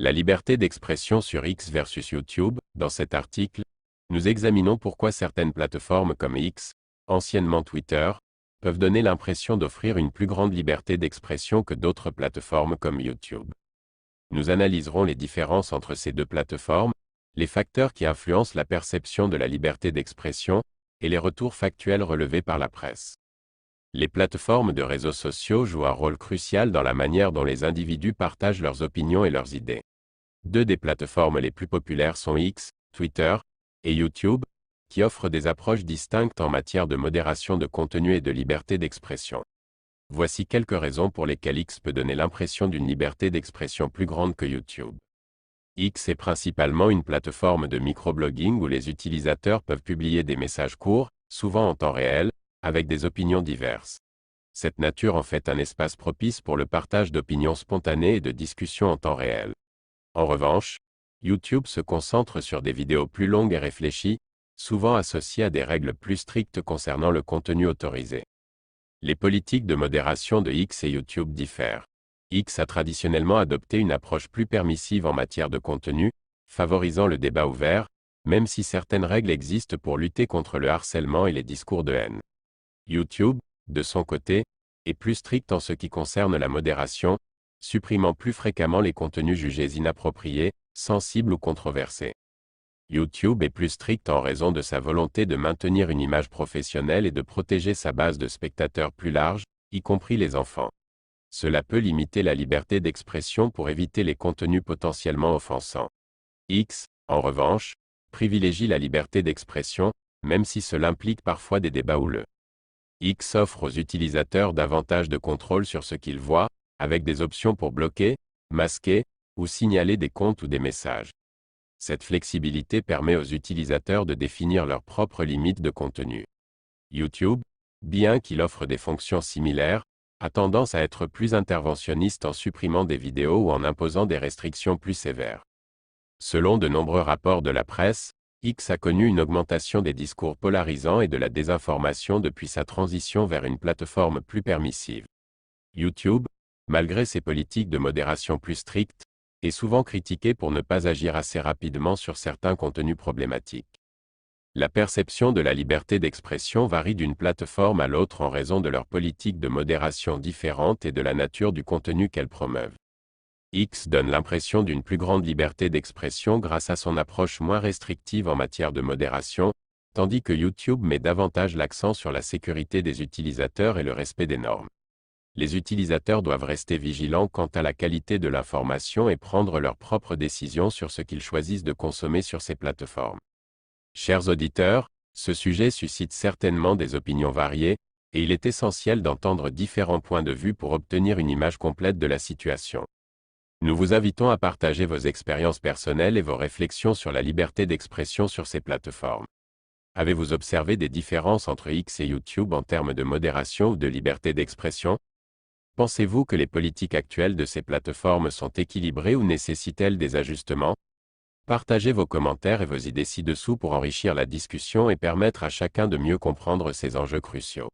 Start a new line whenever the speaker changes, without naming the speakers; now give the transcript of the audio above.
La liberté d'expression sur X versus YouTube. Dans cet article, nous examinons pourquoi certaines plateformes comme X, anciennement Twitter, peuvent donner l'impression d'offrir une plus grande liberté d'expression que d'autres plateformes comme YouTube. Nous analyserons les différences entre ces deux plateformes, les facteurs qui influencent la perception de la liberté d'expression, et les retours factuels relevés par la presse. Les plateformes de réseaux sociaux jouent un rôle crucial dans la manière dont les individus partagent leurs opinions et leurs idées. Deux des plateformes les plus populaires sont X, Twitter, et YouTube, qui offrent des approches distinctes en matière de modération de contenu et de liberté d'expression. Voici quelques raisons pour lesquelles X peut donner l'impression d'une liberté d'expression plus grande que YouTube. X est principalement une plateforme de microblogging où les utilisateurs peuvent publier des messages courts, souvent en temps réel, avec des opinions diverses. Cette nature en fait un espace propice pour le partage d'opinions spontanées et de discussions en temps réel. En revanche, YouTube se concentre sur des vidéos plus longues et réfléchies, souvent associées à des règles plus strictes concernant le contenu autorisé. Les politiques de modération de X et YouTube diffèrent. X a traditionnellement adopté une approche plus permissive en matière de contenu, favorisant le débat ouvert, même si certaines règles existent pour lutter contre le harcèlement et les discours de haine. YouTube, de son côté, est plus strict en ce qui concerne la modération, supprimant plus fréquemment les contenus jugés inappropriés, sensibles ou controversés. YouTube est plus strict en raison de sa volonté de maintenir une image professionnelle et de protéger sa base de spectateurs plus large, y compris les enfants. Cela peut limiter la liberté d'expression pour éviter les contenus potentiellement offensants. X, en revanche, privilégie la liberté d'expression, même si cela implique parfois des débats houleux. X offre aux utilisateurs davantage de contrôle sur ce qu'ils voient, avec des options pour bloquer, masquer, ou signaler des comptes ou des messages. Cette flexibilité permet aux utilisateurs de définir leurs propres limites de contenu. YouTube, bien qu'il offre des fonctions similaires, a tendance à être plus interventionniste en supprimant des vidéos ou en imposant des restrictions plus sévères. Selon de nombreux rapports de la presse, X a connu une augmentation des discours polarisants et de la désinformation depuis sa transition vers une plateforme plus permissive. YouTube, malgré ses politiques de modération plus strictes, est souvent critiqué pour ne pas agir assez rapidement sur certains contenus problématiques. La perception de la liberté d'expression varie d'une plateforme à l'autre en raison de leurs politiques de modération différentes et de la nature du contenu qu'elles promeuvent. X donne l'impression d'une plus grande liberté d'expression grâce à son approche moins restrictive en matière de modération, tandis que YouTube met davantage l'accent sur la sécurité des utilisateurs et le respect des normes. Les utilisateurs doivent rester vigilants quant à la qualité de l'information et prendre leurs propres décisions sur ce qu'ils choisissent de consommer sur ces plateformes. Chers auditeurs, ce sujet suscite certainement des opinions variées, et il est essentiel d'entendre différents points de vue pour obtenir une image complète de la situation. Nous vous invitons à partager vos expériences personnelles et vos réflexions sur la liberté d'expression sur ces plateformes. Avez-vous observé des différences entre X et YouTube en termes de modération ou de liberté d'expression? Pensez-vous que les politiques actuelles de ces plateformes sont équilibrées ou nécessitent-elles des ajustements? Partagez vos commentaires et vos idées ci-dessous pour enrichir la discussion et permettre à chacun de mieux comprendre ces enjeux cruciaux.